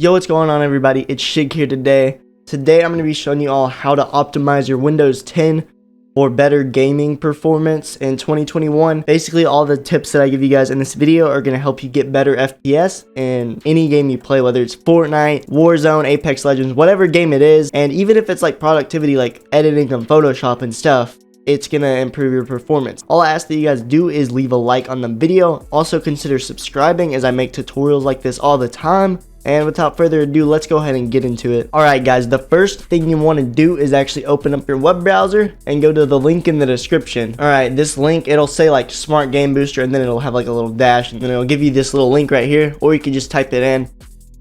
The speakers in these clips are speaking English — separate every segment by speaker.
Speaker 1: Yo, what's going on everybody? It's Shig here today. Today I'm going to be showing you all how to optimize your Windows 10 for better gaming performance in 2021. Basically all the tips that I give you guys in this video are going to help you get better FPS in any game you play, whether it's Fortnite, Warzone, Apex Legends, whatever game it is. And even if it's like productivity like editing on Photoshop and stuff, it's gonna improve your performance. All I ask that you guys do is leave a like on the video. Also consider subscribing as I make tutorials like this all the time. And without further ado, let's go ahead and get into it. Alright guys, the first thing you want to do is actually open up your web browser and go to the link in the description. Alright, this link, it'll say like Smart Game Booster and then it'll have like a little dash and then it'll give you this little link right here, or you can just type it in.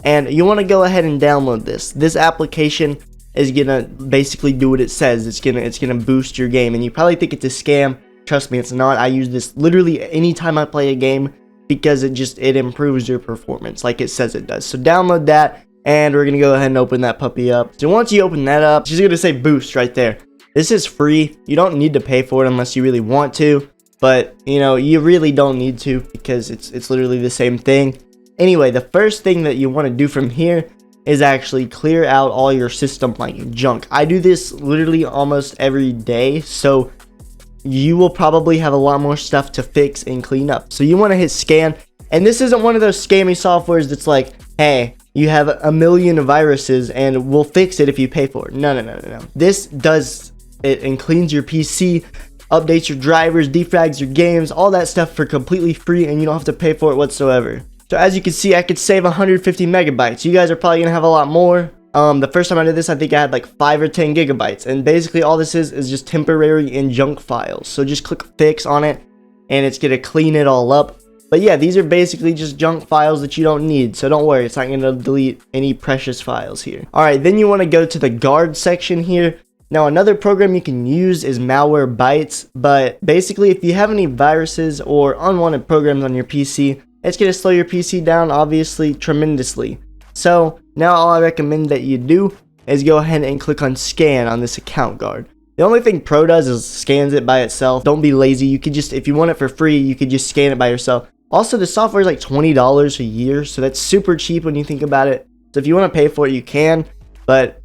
Speaker 1: And you want to go ahead and download this. This application is gonna basically do what it says. It's gonna boost your game, and you probably think it's a scam. Trust me, it's not. I use this literally anytime I play a game because it improves your performance like it says it does. So download that, and we're gonna go ahead and open that puppy up. So once you open that up, she's gonna say boost right there. This is free. You don't need to pay for it unless you really want to, but you know, you really don't need to because it's literally the same thing. Anyway, the first thing that you want to do from here is actually clear out all your system like junk. I do this literally almost every day, so you will probably have a lot more stuff to fix and clean up. So you want to hit scan, and this isn't one of those scammy softwares that's like, hey, you have a million viruses and we'll fix it if you pay for it. No. This does it and cleans your PC, updates your drivers, defrags your games, all that stuff for completely free, and you don't have to pay for it whatsoever. So as you can see, I could save 150 megabytes. You guys are probably gonna have a lot more. The first time I did this, I think I had like 5 or 10 gigabytes. And basically all this is just temporary and junk files. So just click fix on it and it's gonna clean it all up. But yeah, these are basically just junk files that you don't need. So don't worry, it's not gonna delete any precious files here. Alright, then you wanna go to the guard section here. Now another program you can use is Malwarebytes. But basically if you have any viruses or unwanted programs on your PC, it's going to slow your PC down, obviously, tremendously. So now all I recommend that you do is go ahead and click on scan on this account guard. The only thing Pro does is scans it by itself. Don't be lazy. You could just, if you want it for free, you could just scan it by yourself. Also, the software is like $20 a year, so that's super cheap when you think about it. So if you want to pay for it, you can, but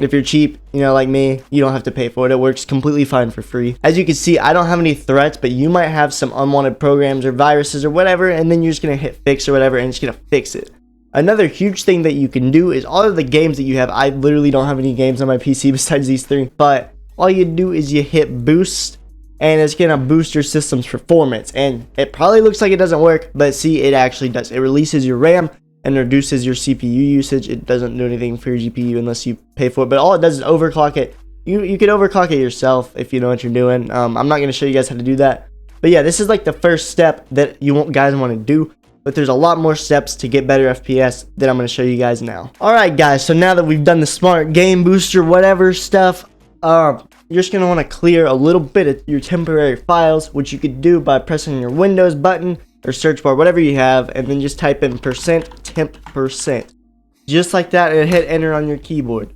Speaker 1: if you're cheap, you know, like me, you don't have to pay for it. It works completely fine for free. As you can see, I don't have any threats, but you might have some unwanted programs or viruses or whatever, and then you're just going to hit fix or whatever, and it's going to fix it. Another huge thing that you can do is all of the games that you have. I literally don't have any games on my PC besides these 3, but all you do is you hit boost, and it's going to boost your system's performance. And it probably looks like it doesn't work, but see, it actually does. It releases your RAM and reduces your CPU usage. It doesn't do anything for your GPU unless you pay for it, but all it does is overclock it. You can overclock it yourself if you know what you're doing. I'm not going to show you guys how to do that, but yeah, this is like the first step that you guys want to do, but there's a lot more steps to get better FPS that I'm going to show you guys now. Alright guys, so now that we've done the Smart Game Booster whatever stuff, you're just going to want to clear a little bit of your temporary files, which you could do by pressing your Windows button or search bar, whatever you have, and then just type in %temp%, just like that, and hit enter on your keyboard.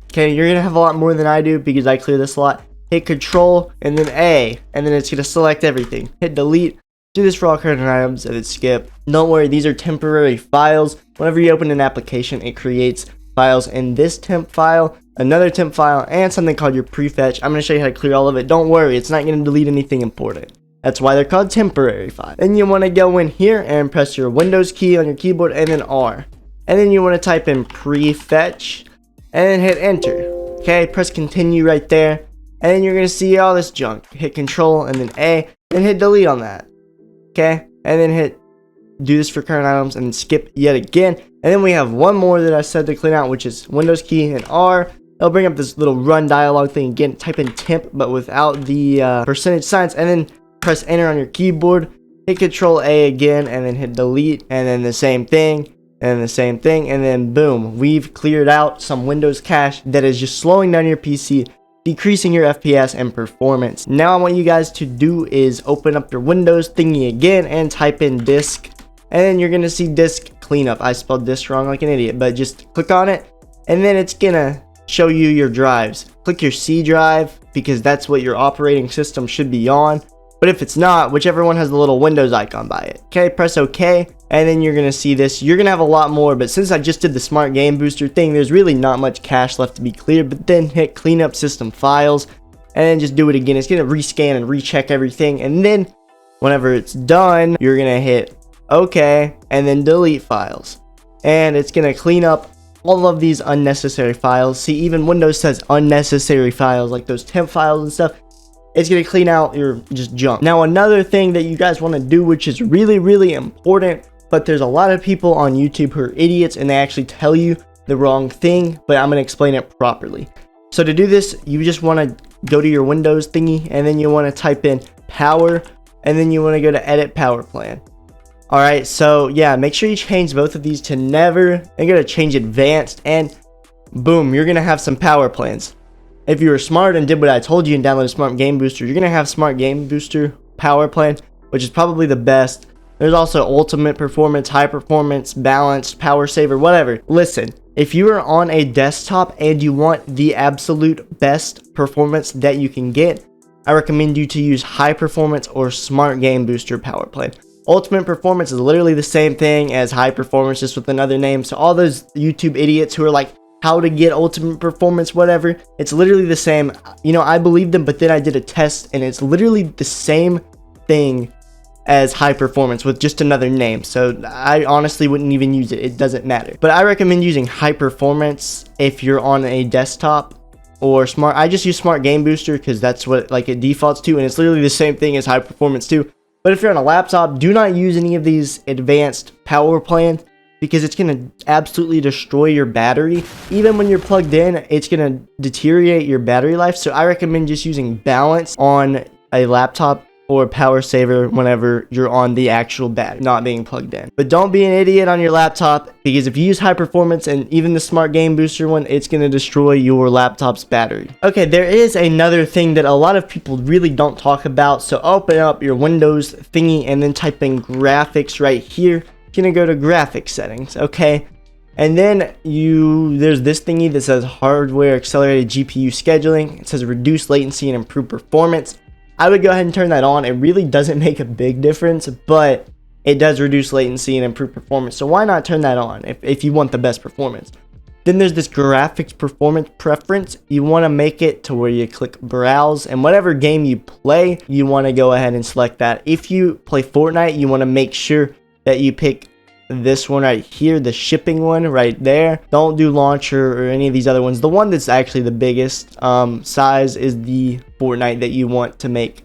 Speaker 1: Okay, you're gonna have a lot more than I do because I clear this a lot. Hit Control and then A, and then it's gonna select everything. Hit delete. Do this for all current items and then skip. Don't worry, these are temporary files. Whenever you open an application, it creates files in this temp file, another temp file, and something called your prefetch. I'm gonna show you how to clear all of it. Don't worry, it's not gonna delete anything important. That's why they're called temporary files. Then you want to go in here and press your Windows key on your keyboard and then R. And then you want to type in prefetch and then hit enter. Okay, press continue right there. And then you're going to see all this junk. Hit Control and then A and hit delete on that. Okay, and then hit do this for current items and then skip yet again. And then we have one more that I said to clean out, which is Windows key and R. It'll bring up this little run dialog thing again. Type in temp but without the percentage signs, and then press enter on your keyboard, hit Control A again, and then hit delete, and then the same thing, and the same thing, and then boom, we've cleared out some Windows cache that is just slowing down your PC, decreasing your FPS and performance. Now I want you guys to do is open up your Windows thingy again and type in disk, and then you're gonna see disk cleanup. I spelled disk wrong like an idiot, but just click on it, and then it's gonna show you your drives. Click your C drive because that's what your operating system should be on. But if it's not, whichever one has the little Windows icon by it. Okay, press OK, and then you're going to see this. You're going to have a lot more, but since I just did the Smart Game Booster thing, there's really not much cache left to be cleared. But then hit Clean Up System Files, and then just do it again. It's going to rescan and recheck everything, and then whenever it's done, you're going to hit OK, and then delete files. And it's going to clean up all of these unnecessary files. See, even Windows says unnecessary files, like those temp files and stuff. It's going to clean out your just junk. Now, another thing that you guys want to do, which is really, really important, but there's a lot of people on YouTube who are idiots and they actually tell you the wrong thing, but I'm going to explain it properly. So to do this, you just want to go to your Windows thingy, and then you want to type in power, and then you want to go to edit power plan. Alright, so yeah, make sure you change both of these to never, and go to change advanced, and boom, you're going to have some power plans. If you were smart and did what I told you and downloaded Smart Game Booster, you're going to have Smart Game Booster Power Plan, which is probably the best. There's also Ultimate Performance, High Performance, Balanced, Power Saver, whatever. Listen, if you are on a desktop and you want the absolute best performance that you can get, I recommend you to use High Performance or Smart Game Booster Power Plan. Ultimate Performance is literally the same thing as High Performance, just with another name. So all those YouTube idiots who are like, how to get ultimate performance, whatever, it's literally the same. You know, I believed them, but then I did a test and it's literally the same thing as high performance with just another name. So I honestly wouldn't even use it. It doesn't matter. But I recommend using high performance if you're on a desktop or smart. I just use Smart Game Booster because that's what like it defaults to, and it's literally the same thing as high performance too. But if you're on a laptop, do not use any of these advanced power plans, because it's going to absolutely destroy your battery. Even when you're plugged in, it's going to deteriorate your battery life. So I recommend just using balance on a laptop or power saver whenever you're on the actual battery, not being plugged in. But don't be an idiot on your laptop, because if you use high performance and even the Smart Game Booster one, it's going to destroy your laptop's battery. Okay, there is another thing that a lot of people really don't talk about. So open up your Windows thingy and then type in graphics right here. Gonna go to graphics settings, okay, and then there's this thingy that says hardware accelerated GPU scheduling. It says reduce latency and improve performance. I would go ahead and turn that on. It really doesn't make a big difference, but it does reduce latency and improve performance, so why not turn that on if you want the best performance. Then there's this graphics performance preference. You want to make it to where you click browse, and whatever game you play, you want to go ahead and select that. If you play Fortnite, you want to make sure that you pick this one right here, the shipping one right there. Don't do launcher or any of these other ones. The one that's actually the biggest size is the Fortnite that you want to make.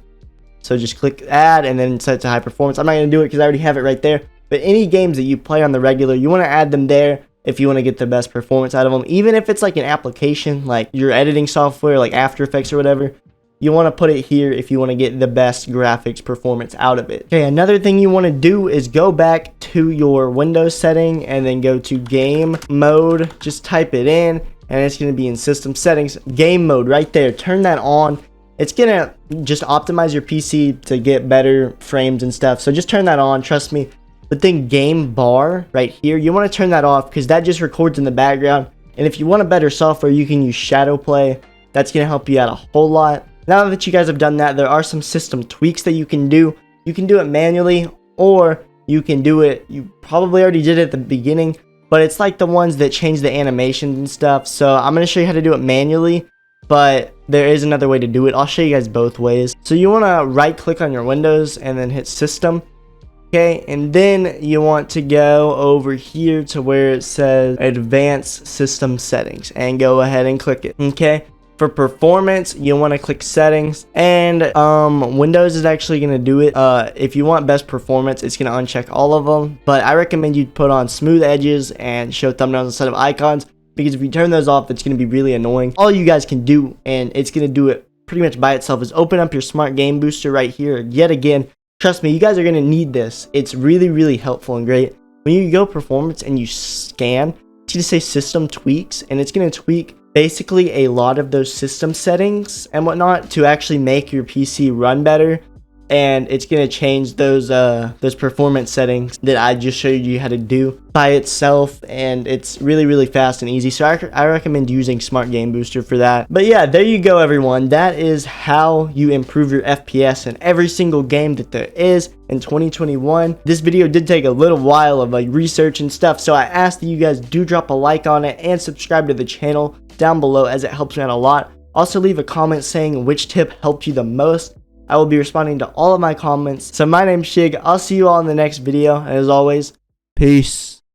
Speaker 1: So just click add and then set it to high performance. I'm not going to do it because I already have it right there. But any games that you play on the regular, you want to add them there if you want to get the best performance out of them. Even if it's like an application, like your editing software, like After Effects or whatever, you want to put it here if you want to get the best graphics performance out of it. Okay, another thing you want to do is go back to your Windows setting and then go to game mode. Just type it in and it's going to be in system settings, game mode right there. Turn that on. It's going to just optimize your PC to get better frames and stuff. So just turn that on, trust me. But then game bar right here, you want to turn that off because that just records in the background. And if you want a better software, you can use Shadowplay. That's going to help you out a whole lot. Now that you guys have done that, there are some system tweaks that you can do. You can do it manually, or you can do it, you probably already did it at the beginning, but it's like the ones that change the animations and stuff. So I'm going to show you how to do it manually, but there is another way to do it. I'll show you guys both ways. So you want to right click on your Windows and then hit system. Okay, and then you want to go over here to where it says advanced system settings and go ahead and click it. Okay. For performance, you want to click settings, and Windows is actually going to do it. If you want best performance, it's going to uncheck all of them, but I recommend you put on smooth edges and show thumbnails instead of icons, because if you turn those off, it's going to be really annoying. All you guys can do, and it's going to do it pretty much by itself, is open up your Smart Game Booster right here. Yet again, trust me, you guys are going to need this. It's really, really helpful and great. When you go performance and you scan, it's going to say system tweaks, and it's going to tweak basically a lot of those system settings and whatnot to actually make your PC run better. and it's gonna change those performance settings that I just showed you how to do by itself, and it's really fast and easy. So I recommend using Smart Game Booster for that. But yeah, there you go, everyone. That is how you improve your FPS in every single game that there is in 2021. This video did take a little while of like research and stuff, so I ask that you guys do drop a like on it and subscribe to the channel down below, as it helps me out a lot. Also leave a comment saying which tip helped you the most. I will be responding to all of my comments. So my name's Shig. I'll see you all in the next video, and as always, peace.